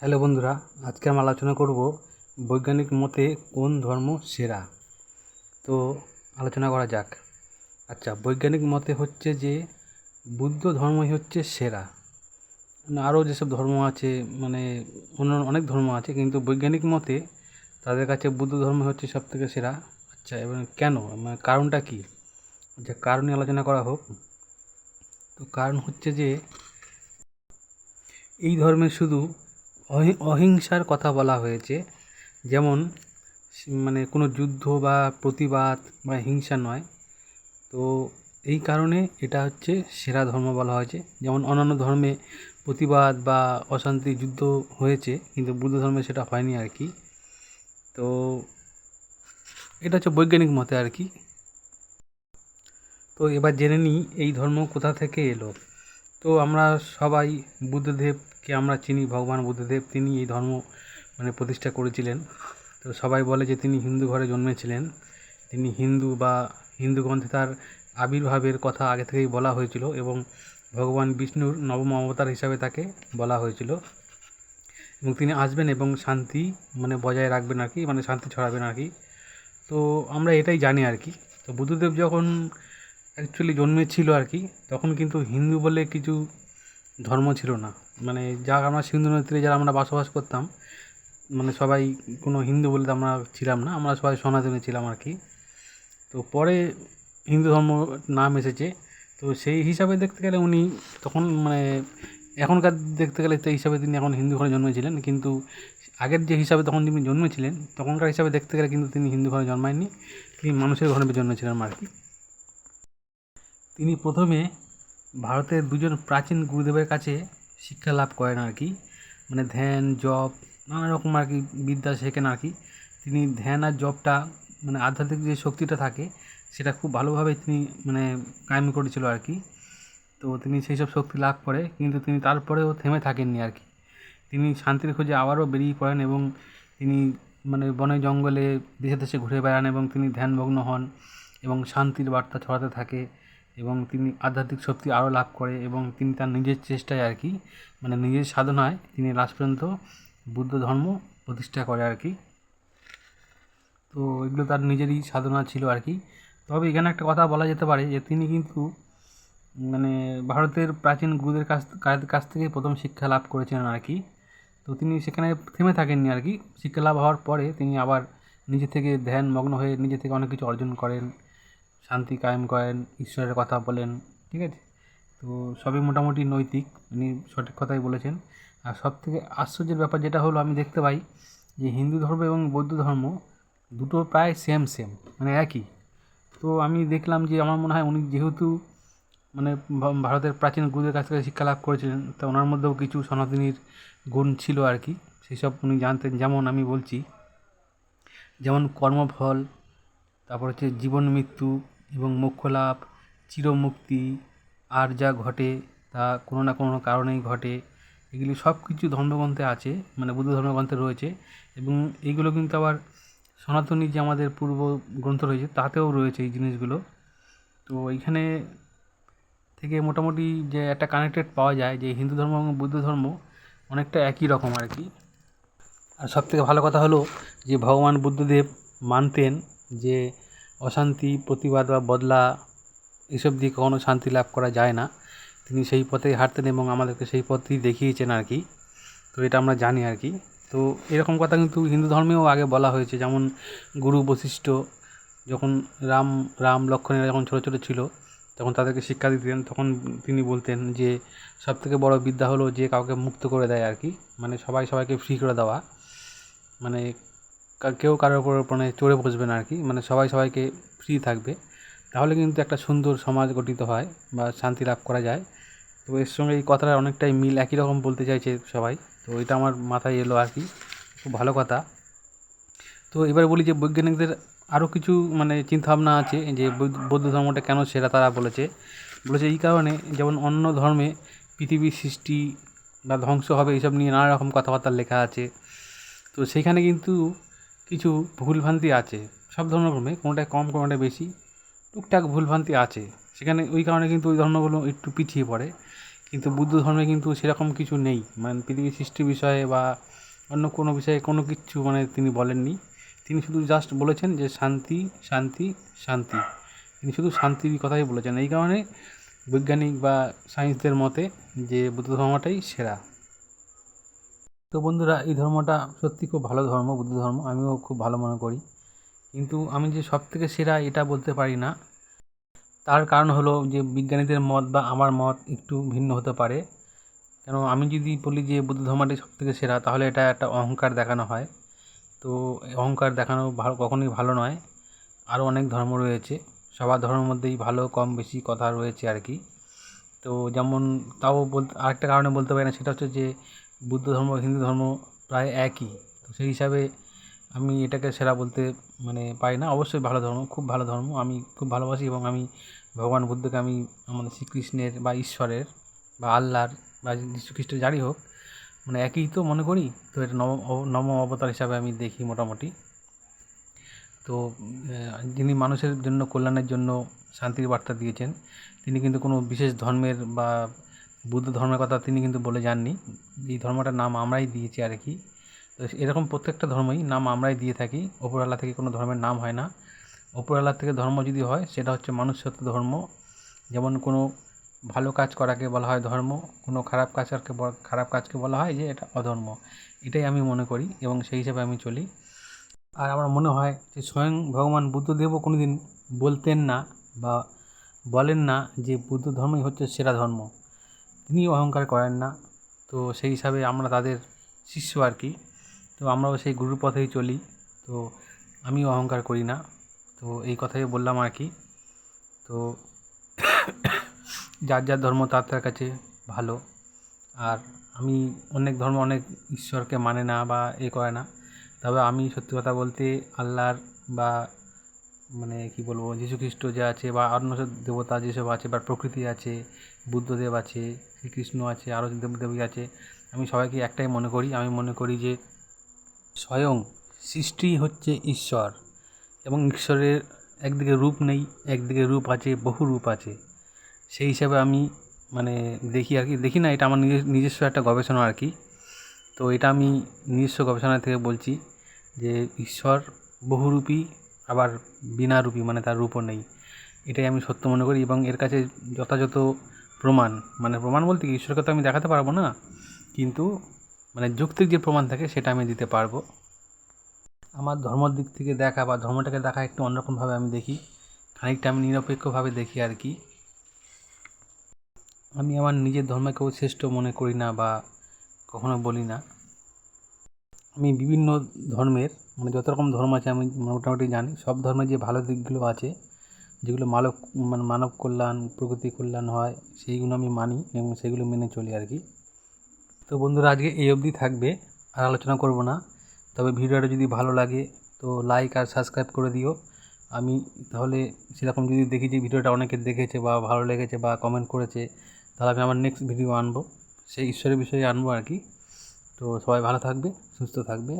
Hello বন্ধুরা, আজকে আমরা আলোচনা করব বৈজ্ঞানিক মতে কোন ধর্ম সেরা। তো আলোচনা করা যাক। আচ্ছা, বৈজ্ঞানিক মতে হচ্ছে যে বুদ্ধ ধর্মই হচ্ছে সেরা। আরও যেসব ধর্ম আছে, মানে অন্য অনেক ধর্ম আছে, কিন্তু বৈজ্ঞানিক মতে তাদের কাছে বুদ্ধ ধর্ম হচ্ছে সবথেকে সেরা। আচ্ছা, এবং কেন, মানে কারণটা কী? আচ্ছা, কারণ নিয়ে আলোচনা করা হোক। তো কারণ হচ্ছে যে এই ধর্মে শুধু অহিংসার কথা বলা হয়েছে, যেমন মানে কোনো যুদ্ধ বা প্রতিবাদ বা হিংসা নয়। তো এই কারণে এটা হচ্ছে সেরা ধর্ম বলা হয়েছে। যেমন অন্যান্য ধর্মে প্রতিবাদ বা অশান্তি যুদ্ধ হয়েছে, কিন্তু বুদ্ধ ধর্মে সেটা হয়নি আর কি। তো এটা হচ্ছে বৈজ্ঞানিক মতে আর কি। তো এবার জেনে নিই এই ধর্ম কোথা থেকে এলো। তো আমরা সবাই বুদ্ধদেবকে আমরা চিনি, ভগবান বুদ্ধদেব, তিনি এই ধর্ম মানে প্রতিষ্ঠা করেছিলেন। তো সবাই বলে যে তিনি হিন্দু ঘরে জন্মেছিলেন। তিনি হিন্দু বা হিন্দু গ্রন্থে তার আবির্ভাবের কথা আগে থেকেই বলা হয়েছিল, এবং ভগবান বিষ্ণুর নবম অবতার হিসাবে তাকে বলা হয়েছিল, এবং তিনি আসবেন এবং শান্তি মানে বজায় রাখবেন আর কি, মানে শান্তি ছড়াবেন আর কি। তো আমরা এটাই জানি আর কি। তো বুদ্ধদেব যখন অ্যাকচুয়ালি জন্মেছিল আর কি, তখন কিন্তু হিন্দু বলে কিছু ধর্ম ছিল না। মানে যা আমরা সিন্ধু নদীর তীরে যারা আমরা বসবাস করতাম, মানে সবাই কোনো হিন্দু বলে তো আমরা ছিলাম না, আমরা সবাই সনাতনী ছিলাম আর কি। তো পরে হিন্দু ধর্ম নাম এসেছে। তো সেই হিসাবে দেখতে গেলে উনি তখন মানে এখনকার দেখতে গেলে সেই হিসাবে তিনি এখন হিন্দু ঘরে জন্মেছিলেন, কিন্তু আগের যে হিসাবে তখন তিনি জন্মেছিলেন তখনকার হিসাবে দেখতে গেলে কিন্তু তিনি হিন্দু ঘরে জন্মায়নি, তিনি মানুষের ঘরে জন্মেছিলেন আর কি। তিনি প্রথমে ভারতের দুজন প্রাচীন গুরুদেবের কাছে শিক্ষা লাভ করেন আর কি। মানে ধ্যান, জপ, নানা রকম আর কি বিদ্যা শেখেন আর কি। তিনি ধ্যান আর জপটা মানে আধ্যাত্মিক যে শক্তিটা থাকে সেটা খুব ভালোভাবে তিনি মানে কায়েম করেছিল আর কি। তো তিনি সেই সব শক্তি লাভ করে, কিন্তু তিনি তারপরেও থেমে থাকেননি আর কি। তিনি শান্তির খোঁজে আবারও বেরিয়ে পড়েন, এবং তিনি মানে বনে জঙ্গলে দেশে দেশে ঘুরে বেড়ান, এবং তিনি ধ্যানমগ্ন হন এবং শান্তির বার্তা ছড়াতে থাকে, এবং তিনি আধ্যাত্মিক শক্তি আরও লাভ করে, এবং তিনি তার নিজের চেষ্টায় আর কি, মানে নিজের সাধনায় তিনি লাস্ট পর্যন্ত বুদ্ধ ধর্ম প্রতিষ্ঠা করে আর কি। তো এগুলো তার নিজেরই সাধনা ছিল আর কি। তবে এখানে একটা কথা বলা যেতে পারে যে তিনি কিন্তু মানে ভারতের প্রাচীন গুরুদের কাছ থেকে প্রথম শিক্ষা লাভ করেছিলেন আর কি। তো তিনি সেখানে থেমে থাকেননি আর কি। শিক্ষা লাভ হওয়ার পরে তিনি আবার নিজে থেকে ধ্যানমগ্ন হয়ে নিজে থেকে অনেক কিছু অর্জন করেন, শান্তি কায়েম করেন, ঈশ্বরের কথা বলেন, ঠিক আছে। তো সবই মোটামুটি নৈতিক, উনি সঠিক কথাই বলেছেন। আর সবথেকে আশ্চর্যের ব্যাপার যেটা হলো, আমি দেখতে পাই যে হিন্দু ধর্ম এবং বৌদ্ধ ধর্ম দুটো প্রায় সেম সেম, মানে একই। তো আমি দেখলাম যে আমার মনে হয় উনি যেহেতু মানে ভারতের প্রাচীন গুরুদের কাছ থেকে শিক্ষা লাভ করেছিলেন, তা ওনার মধ্যেও কিছু সনাতনীর গুণ ছিল আর কি। সেসব উনি জানতেন। যেমন আমি বলছি, যেমন কর্মফল, তারপর হচ্ছে জীবন মৃত্যু এবং মোক্ষ লাভ, চিরমুক্তি, আর যা ঘটে তা কোনো না কোনো কারণেই ঘটে, এগুলি সব কিছু ধর্মগ্রন্থে আছে, মানে বুদ্ধ ধর্মগ্রন্থে রয়েছে। এবং এইগুলো কিন্তু আবার সনাতনী যে আমাদের পূর্ব গ্রন্থ রয়েছে তাতেও রয়েছে এই জিনিসগুলো। তো এইখানে থেকে মোটামুটি যে একটা কানেক্টেড পাওয়া যায় যে হিন্দু ধর্ম এবং বৌদ্ধ ধর্ম অনেকটা একই রকম আর কি। আর সবথেকে ভালো কথা হলো যে ভগবান বুদ্ধদেব মানতেন যে অশান্তি, প্রতিবাদ বা বদলা এসব দিয়ে কখনো শান্তি লাভ করা যায় না। তিনি সেই পথেই হাঁটতেন এবং আমাদেরকে সেই পথই দেখিয়েছেন আর কি। তো এটা আমরা জানি আর কি। তো এরকম কথা কিন্তু হিন্দু ধর্মেও আগে বলা হয়েছে। যেমন গুরু বশিষ্ঠ যখন রাম রাম লক্ষ্মণেরা যখন ছোটো ছোটো ছিল তখন তাদেরকে শিক্ষা দিতেন, তখন তিনি বলতেন যে সবথেকে বড় বিদ্যা হলো যে কাউকে মুক্ত করে দেয় আর কি। মানে সবাইকে ফ্রি করে দেওয়া, মানে কেউ কারোর উপর মানে চড়ে বসবে না আর কি, মানে সবাইকে ফ্রি থাকবে। তাহলে কিন্তু একটা সুন্দর সমাজ গঠিত হয় বা শান্তি লাভ করা যায়। তো এর সঙ্গে এই কথাটা অনেকটাই মিল, একই রকম বলতে চাইছে সবাই। তো এটা আমার মাথায় এলো আর কি, খুব ভালো কথা। তো এবার বলি যে বৈজ্ঞানিকদের আরও কিছু মানে চিন্তাভাবনা আছে যে বৌদ্ধ ধর্মটা কেন সেরা। তারা বলেছে বলেছে এই কারণে, যেমন অন্য ধর্মে পৃথিবীর সৃষ্টি বা ধ্বংস হবে এইসব নিয়ে নানা রকম কথাবার্তা লেখা আছে। তো সেখানে কিন্তু কিছু ভুলভ্রান্তি আছে সব ধর্মকর্মে, কোনোটায় কম কোনোটায় বেশি, টুকটাক ভুলভ্রান্তি আছে সেখানে। ওই কারণে কিন্তু ওই ধর্মগুলো একটু পিছিয়ে পড়ে। কিন্তু বুদ্ধ ধর্মে কিন্তু সেরকম কিছু নেই, মানে পৃথিবীর সৃষ্টি বিষয়ে বা অন্য কোনো বিষয়ে কোনো কিচ্ছু মানে তিনি বলেননি। তিনি শুধু জাস্ট বলেছেন যে শান্তি, শান্তি, শান্তি। তিনি শুধু শান্তির কথাই বলেছেন। এই কারণে বৈজ্ঞানিক বা সায়েন্সদের মতে যে বুদ্ধ ধর্মটাই সেরা। তো বন্ধুরা, এই ধর্মটা সত্যি খুব ভালো ধর্ম, বুদ্ধ ধর্ম, আমিও খুব ভালো মনে করি। কিন্তু আমি যে সবথেকে সেরা এটা বলতে পারি না। তার কারণ হলো যে বিজ্ঞানীদের মত বা আমার মত একটু ভিন্ন হতে পারে। কেন আমি যদি বলি যে বুদ্ধ ধর্মটাই সবথেকে সেরা, তাহলে এটা একটা অহংকার দেখানো হয়। তো এই অহংকার দেখানো ভালো, কখনোই ভালো নয়। আরও অনেক ধর্ম রয়েছে, সবার ধর্মের মধ্যেই ভালো কম বেশি কথা রয়েছে আর কি। তো যেমন তাও বলতে আরেকটা কারণে বলতে পারি না, সেটা হচ্ছে যে বুদ্ধ ধর্ম হিন্দু ধর্ম প্রায় একই। তো সেই হিসাবে আমি এটাকে সেরা বলতে মানে পারি না। অবশ্যই ভালো ধর্ম, খুব ভালো ধর্ম, আমি খুব ভালোবাসি এবং আমি ভগবান বুদ্ধকে আমি আমাদের শ্রীকৃষ্ণের বা ঈশ্বরের বা আল্লাহর বা যীশু খ্রিস্টের যারই হোক, মানে একই তো মনে করি। তো এটা নম অবতার হিসাবে আমি দেখি মোটামুটি। তো যিনি মানুষের জন্য কল্যাণের জন্য শান্তির বার্তা দিয়েছেন, তিনি কিন্তু কোনো বিশেষ ধর্মের বা বুদ্ধ ধর্মের কথা তিনি কিন্তু বলে যাননি। এই ধর্মটার নাম আমরাই দিয়েছি আর কি। তো এরকম প্রত্যেকটা ধর্মই নাম আমরাই দিয়ে থাকি, ওপরওয়ালা থেকে কোনো ধর্মের নাম হয় না। ওপরওয়ালা থেকে ধর্ম যদি হয় সেটা হচ্ছে মনুষ্যত্ব ধর্ম। যেমন কোনো ভালো কাজ করাকে বলা হয় ধর্ম, কোনো খারাপ কাজকে বলা হয় যে এটা অধর্ম। এটাই আমি মনে করি এবং সেই হিসাবে আমি চলি। আর আমার মনে হয় যে স্বয়ং ভগবান বুদ্ধদেবও কোনো দিন বলতেন না বা বলেন না যে বুদ্ধ ধর্মই হচ্ছে সেরা ধর্ম। তিনিও অহংকার করেন না। তো সেই হিসাবে আমরা তাদের শিষ্য আর কি। তো আমরাও সেই গুরুর পথেই চলি। তো আমিও অহংকার করি না। তো এই কথাই বললাম আর কি। তো যার যার ধর্ম তার তার কাছে ভালো। আর আমি অনেক ধর্ম অনেক ঈশ্বরকে মানে না বা করে না। তবে আমি সত্যি কথা বলতে আল্লাহর বা মানে কী বলবো, যীশু খ্রিস্ট যে আছে বা অন্য সব দেবতা যেসব আছে বা প্রকৃতি আছে, বুদ্ধদেব আছে, শ্রীকৃষ্ণ আছে, আরও দেবদেবী আছে, আমি সবাইকে একটাই মনে করি। আমি মনে করি যে স্বয়ং সৃষ্টি হচ্ছে ঈশ্বর এবং ঈশ্বরের একদিকে রূপ নেই, একদিকে রূপ আছে, বহু রূপ আছে। সেই হিসাবে আমি মানে দেখি আর কি, দেখি না, এটা আমার নিজস্ব একটা গবেষণা আর কি। তো এটা আমি নিজস্ব গবেষণা থেকে বলছি যে ঈশ্বর বহুরূপী, আবার বিনারূপী, মানে তার রূপও নেই। এটাই আমি সত্য মনে করি এবং এর কাছে যথাযথ প্রমাণ, মানে প্রমাণ বলতে কি, ঈশ্বরকে তো আমি দেখাতে পারবো না, কিন্তু মানে যৌক্তিক যে প্রমাণ থাকে সেটা আমি দিতে পারবো। আমার ধর্মের দিক থেকে দেখা বা ধর্মটাকে দেখা একটু অন্যরকমভাবে আমি দেখি, খানিকটা আমি নিরপেক্ষভাবে দেখি আর কি। আমি আমার নিজের ধর্মকেও শ্রেষ্ঠ মনে করি না বা কখনো বলি না। আমি বিভিন্ন ধর্মের মানে যত রকম ধর্ম আছে আমি মোটামুটি জানি। সব ধর্মের যে ভালো দিকগুলো আছে, যেগুলো মানব কল্যাণ, প্রকৃতি কল্যাণ হয়, সেইগুলো আমি মানি এবং সেগুলো মেনে চলি আর কি। তো বন্ধুরা, আজকে এই অবধি থাকবে, আর আলোচনা করব না। তবে ভিডিওটা যদি ভালো লাগে তো লাইক আর সাবস্ক্রাইব করে দিও। আমি তাহলে সেরকম যদি দেখি যে ভিডিওটা অনেকে দেখেছে বা ভালো লেগেছে বা কমেন্ট করেছে, তাহলে আমি আমার নেক্সট ভিডিও আনবো, সেই ঈশ্বরের বিষয়ে আনবো আর কি। তো সবাই ভালো থাকবে, সুস্থ থাকবে।